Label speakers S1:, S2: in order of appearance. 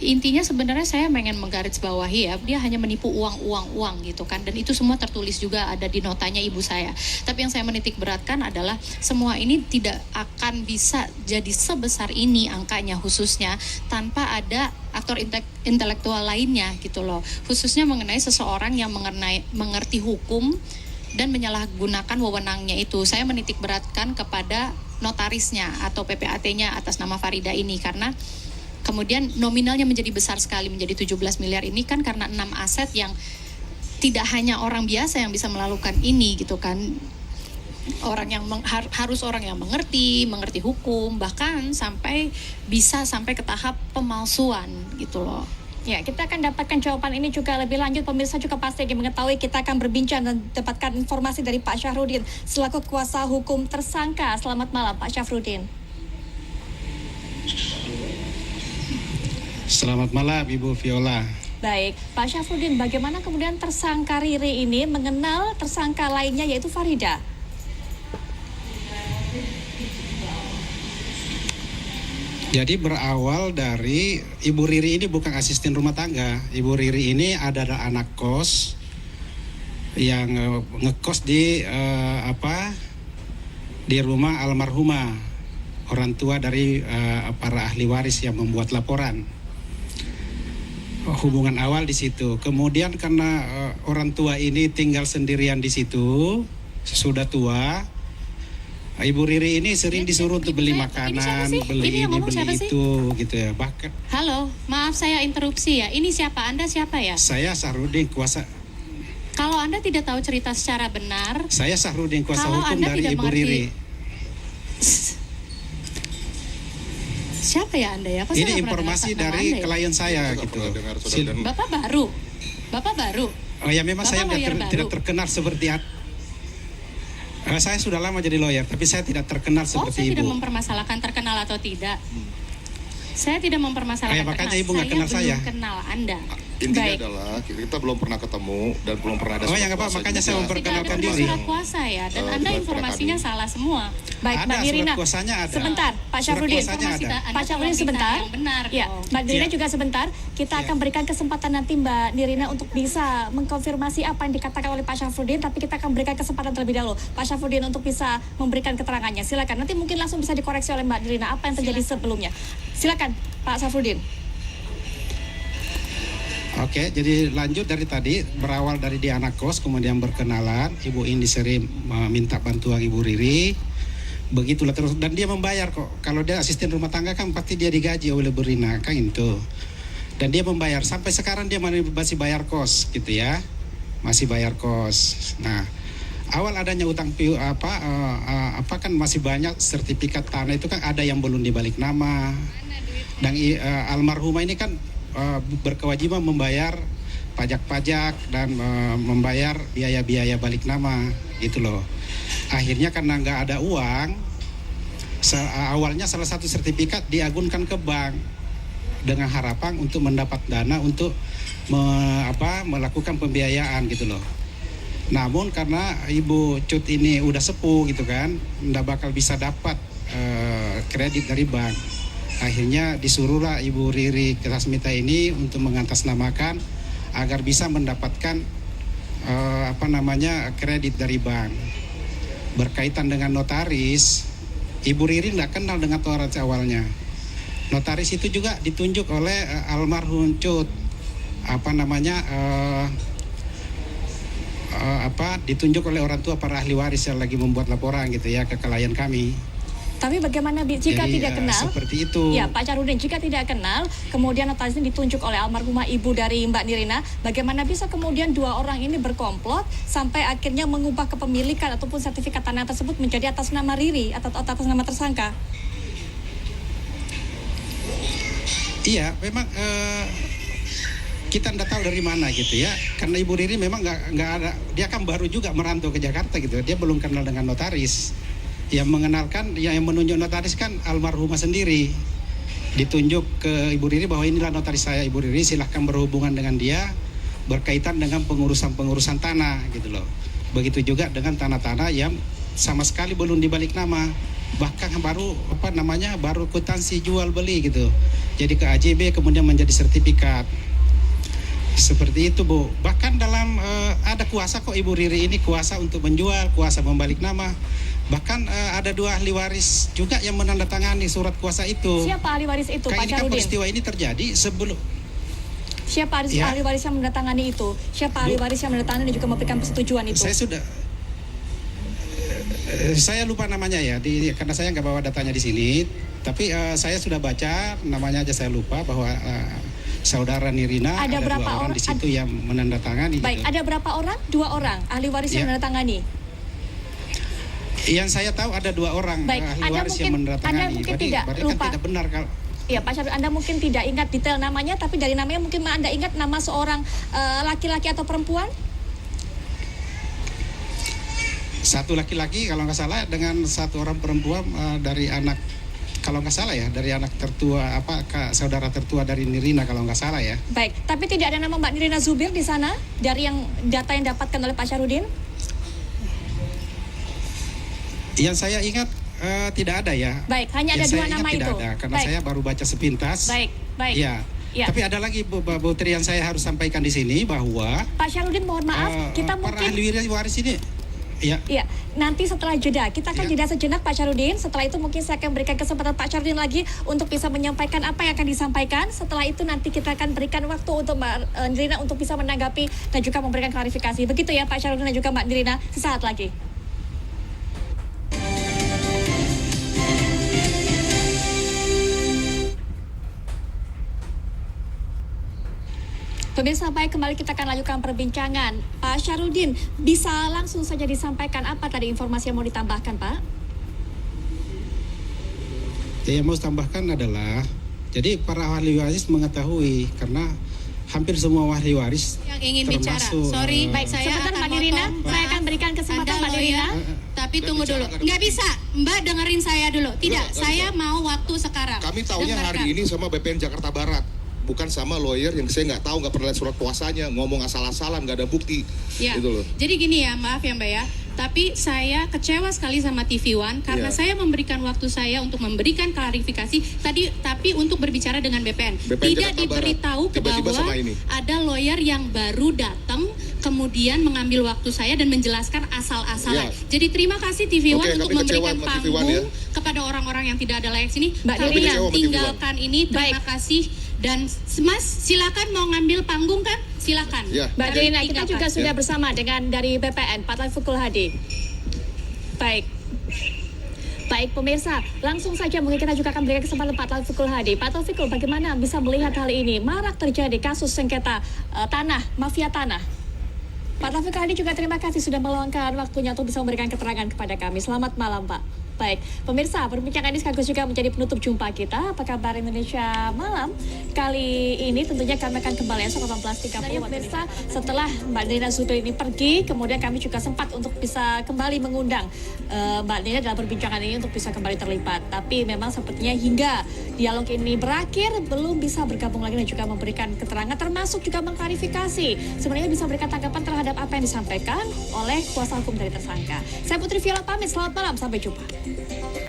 S1: Intinya sebenarnya saya pengen menggarisbawahi ya, dia hanya menipu uang gitu kan, dan itu semua tertulis juga ada di notanya ibu saya. Tapi yang saya menitik beratkan adalah semua ini tidak akan bisa jadi sebesar ini angkanya khususnya tanpa ada aktor intelektual lainnya gitu loh. Khususnya mengenai seseorang yang mengerti hukum dan menyalahgunakan wewenangnya itu. Saya menitik beratkan kepada notarisnya atau PPAT-nya atas nama Farida ini, karena kemudian nominalnya menjadi besar sekali, menjadi 17 miliar ini kan karena 6 aset yang tidak hanya orang biasa yang bisa melakukan ini gitu kan. Orang yang harus orang yang mengerti hukum, bahkan bisa sampai ke tahap pemalsuan gitu loh.
S2: Ya, kita akan dapatkan jawaban ini juga lebih lanjut. Pemirsa juga pasti ingin mengetahui, kita akan berbincang dan dapatkan informasi dari Pak Syafruddin selaku kuasa hukum tersangka. Selamat malam Pak Syafruddin.
S3: Selamat malam Ibu Viola.
S2: Baik, Pak Syafruddin, bagaimana kemudian tersangka Riri ini mengenal tersangka lainnya yaitu Farida?
S3: Jadi berawal dari Ibu Riri ini bukan asisten rumah tangga. Ibu Riri ini adalah anak kos yang ngekos di di rumah almarhumah, orang tua dari para ahli waris yang membuat laporan. Hubungan awal di situ. Kemudian karena orang tua ini tinggal sendirian di situ, sudah tua, Ibu Riri ini sering disuruh untuk beli makanan, beli ini, beli itu, gitu ya. Bahkan.
S1: Halo, maaf saya interupsi ya. Ini siapa? Anda siapa ya?
S3: Saya Sahrudin, kuasa.
S1: Kalau Anda tidak tahu cerita secara benar,
S3: saya Sahrudin, kuasa
S1: kalau
S3: hukum
S1: Anda
S3: dari
S1: tidak
S3: Ibu
S1: mengerti,
S3: Riri.
S1: Siapa ya Anda ya?
S3: Ini informasi dari klien saya gitu.
S1: Bapak baru.
S3: Oh ya, memang
S1: Bapak
S3: saya tidak terkenal seperti saya sudah lama jadi lawyer, tapi saya tidak terkenal seperti
S1: saya
S3: Ibu.
S1: tidak mempermasalahkan terkenal atau tidak. Saya tidak mempermasalahkan
S3: makanya
S1: terkenal.
S3: Ibu nggak kenal saya.
S1: Belum kenal Anda.
S4: Intinya
S1: Baik.
S4: adalah kita belum pernah ketemu dan belum pernah ada
S3: Oh ya nggak apa,
S4: kuasa
S3: makanya
S4: juga.
S3: saya
S1: Tidak
S3: memperkenalkan
S1: ada
S3: diri.
S1: surat kuasa ya, dan Anda
S4: Bukan
S1: informasinya
S4: kami.
S1: salah semua.
S2: Baik,
S3: Ada,
S2: Mbak Nirina.
S3: surat kuasanya ada.
S2: Sebentar, Pak
S3: Surat
S2: Syafruddin.
S3: kuasanya ada.
S2: Pak Syafruddin sebentar.
S1: Yang benar
S2: Ya,
S1: dong.
S2: Mbak Nirina
S3: Ya.
S2: juga sebentar. Kita akan berikan kesempatan nanti Mbak Nirina untuk bisa mengkonfirmasi apa yang dikatakan oleh Pak Syafruddin, tapi kita akan berikan kesempatan terlebih dahulu Pak Syafruddin untuk bisa memberikan keterangannya. Silakan. Nanti mungkin langsung bisa dikoreksi oleh Mbak Nirina apa yang terjadi sebelumnya. Silakan, Pak Syafruddin.
S3: Oke, jadi lanjut dari tadi, berawal dari dia anak kos, kemudian berkenalan, Ibu ini sering meminta bantuan Ibu Riri, begitulah terus, dan dia membayar kok. Kalau dia asisten rumah tangga kan pasti dia digaji oleh Bu Rina, kan itu. Dan dia membayar, sampai sekarang dia masih bayar kos gitu ya, masih bayar kos. Nah, awal adanya utang kan masih banyak sertifikat tanah itu kan ada yang belum dibalik nama. Dan almarhumah ini kan berkewajiban membayar pajak-pajak dan membayar biaya-biaya balik nama gitu loh. Akhirnya karena nggak ada uang, awalnya salah satu sertifikat diagunkan ke bank dengan harapan untuk mendapat dana untuk melakukan pembiayaan gitu loh. Namun karena Ibu Cut ini udah sepuh gitu kan, nggak bakal bisa dapat kredit dari bank. Akhirnya disuruhlah Ibu Riri Kerasmita ini untuk mengatasnamakan agar bisa mendapatkan kredit dari bank. Berkaitan dengan notaris, Ibu Riri tidak kenal dengan notaris awalnya. Notaris itu juga ditunjuk oleh almarhum Cut. Ditunjuk oleh orang tua para ahli waris yang lagi membuat laporan gitu ya ke klien kami.
S2: Tapi bagaimana jika
S3: Jadi,
S2: tidak kenal?
S3: seperti itu.
S2: Ya, Pak Syafruddin, jika tidak kenal, kemudian notaris ini ditunjuk oleh almarhumah ibu dari Mbak Nirina, bagaimana bisa kemudian dua orang ini berkomplot sampai akhirnya mengubah kepemilikan ataupun sertifikat tanah tersebut menjadi atas nama Riri atau atas nama tersangka?
S3: Iya, memang kita tidak tahu dari mana gitu ya. Karena Ibu Riri memang nggak ada, dia kan baru juga merantau ke Jakarta gitu. Dia belum kenal dengan notaris. Yang mengenalkan, yang menunjuk notaris kan almarhumah sendiri. Ditunjuk ke Ibu Riri bahwa inilah notaris saya Ibu Riri, silahkan berhubungan dengan dia berkaitan dengan pengurusan tanah gitu loh. Begitu juga dengan tanah-tanah yang sama sekali belum dibalik nama, bahkan baru baru kwitansi jual beli gitu. Jadi ke AJB kemudian menjadi sertifikat. Seperti itu Bu. Bahkan dalam ada kuasa kok Ibu Riri ini, kuasa untuk menjual, kuasa membalik nama. Bahkan ada 2 ahli waris juga yang menandatangani surat kuasa itu.
S2: Siapa ahli waris itu, Pak
S3: Ini kan
S2: Syarudin?
S3: peristiwa ini terjadi sebelum
S2: Siapa ahli waris yang menandatangani itu? Siapa ahli waris yang menandatangani dan juga memberikan persetujuan itu?
S3: Saya lupa namanya ya, karena saya nggak bawa datanya di sini. Tapi saya sudah baca namanya aja, saya lupa bahwa saudara Nirina ada 2 orang di situ yang menandatangani.
S2: Baik,
S3: gitu.
S2: ada berapa orang? 2 orang ahli waris yang menandatangani.
S3: Yang saya tahu ada 2 orang
S2: Baik,
S3: ahli waris yang menandatangani.
S2: Anda mungkin tidak
S3: berarti
S2: lupa.
S3: kan tidak benar kalau.
S2: Iya, Pak Syarudin, Anda mungkin tidak ingat detail namanya, tapi dari namanya mungkin Anda ingat nama seorang laki-laki atau perempuan?
S3: Satu laki-laki kalau nggak salah dengan 1 orang perempuan dari anak, kalau nggak salah ya, dari anak tertua saudara tertua dari Nirina kalau nggak salah ya.
S2: Baik, tapi tidak ada nama Mbak Nirina Zubir di sana dari yang data yang dapatkan oleh Pak Syarudin?
S3: Yang saya ingat tidak ada ya.
S2: Baik, hanya ada 2 nama itu.
S3: Tidak ada, karena
S2: baik.
S3: saya baru baca sepintas.
S2: Baik.
S3: Ya.
S2: Ya.
S3: Tapi ada lagi Bu Tri yang saya harus sampaikan di sini bahwa
S2: Pak Syarudin, mohon maaf, kita
S3: para
S2: mungkin
S3: ahli waris ini. Ya.
S2: Iya, nanti setelah jeda, kita akan jeda sejenak Pak Syarudin. Setelah itu mungkin saya akan berikan kesempatan Pak Syarudin lagi untuk bisa menyampaikan apa yang akan disampaikan. Setelah itu nanti kita akan berikan waktu untuk Mbak Nirina untuk bisa menanggapi dan juga memberikan klarifikasi. Begitu ya Pak Syarudin dan juga Mbak Nirina, sesaat lagi. Pemirsa, baik, kembali kita akan lanjutkan perbincangan. Pak Syarudin, bisa langsung saja disampaikan apa tadi informasi yang mau ditambahkan, Pak?
S3: Yang mau tambahkan adalah, jadi para ahli waris mengetahui karena hampir semua ahli waris
S1: Yang ingin bicara,
S3: termasuk,
S1: sorry, baik saya
S2: Sebentar
S1: akan
S2: Mbak Nirina,
S1: motong.
S2: saya akan berikan kesempatan
S1: Anda
S2: Mbak Nirina.
S1: Tapi tunggu dulu, nggak bisa, Mbak dengerin saya dulu. Tidak,
S4: Nggak
S1: saya
S4: bisa.
S1: mau waktu sekarang.
S4: Kami taunya
S1: Dengarkan.
S4: hari ini sama BPN Jakarta Barat, bukan sama lawyer yang saya nggak tahu, nggak pernah lihat surat kuasanya, ngomong asal-asalan, nggak ada bukti.
S1: Ya,
S4: Gitu loh.
S1: jadi gini ya, maaf ya Mbak ya. Tapi saya kecewa sekali sama TV One karena
S4: Iya.
S1: saya memberikan waktu saya untuk memberikan klarifikasi tadi, tapi untuk berbicara dengan BPN.
S4: BPN
S1: Tidak
S4: Jakarta
S1: diberitahu
S4: Barat. Tiba-tiba
S1: bahwa
S4: sama ini.
S1: ada lawyer yang baru datang kemudian mengambil waktu saya dan menjelaskan asal-asalan.
S4: Iya.
S1: Jadi terima kasih TV One
S4: Oke,
S1: untuk
S4: kami kecewa
S1: memberikan
S4: sama TV One
S1: panggung
S4: ya.
S1: kepada orang-orang yang tidak ada layak sini.
S2: Mbak
S1: Kami
S2: Nirina.
S1: tinggalkan ini. Terima kasih. Dan Mas, silakan mau ngambil panggung kan? Silakan.
S4: Ya.
S2: Mbak
S1: Dan
S2: Nirina, kita
S1: tinggalkan.
S2: juga sudah
S4: Ya.
S2: bersama dengan dari BPN, Pak Taufikul Hadi. Baik. Baik pemirsa, langsung saja mungkin kita juga akan berikan kesempatan Pak Taufikul Hadi. Pak Taufikul, bagaimana bisa melihat hal ini? Marak terjadi kasus sengketa tanah, mafia tanah. Pak Taufikul Hadi juga terima kasih sudah meluangkan waktunya untuk bisa memberikan keterangan kepada kami. Selamat malam Pak. Baik, pemirsa, perbincangan ini sekaligus juga menjadi penutup jumpa kita. Apa kabar Indonesia Malam? Kali ini tentunya kami akan kembali esok 18.30. Pemirsa, setelah Mbak Nirina Zubir ini pergi, kemudian kami juga sempat untuk bisa kembali mengundang Mbak Nirina dalam perbincangan ini untuk bisa kembali terlibat. Tapi memang sepertinya hingga dialog ini berakhir, belum bisa bergabung lagi dan juga memberikan keterangan, termasuk juga mengklarifikasi. Sebenarnya bisa memberikan tanggapan terhadap apa yang disampaikan oleh kuasa hukum dari tersangka. Saya Putri Viola pamit, selamat malam, sampai jumpa.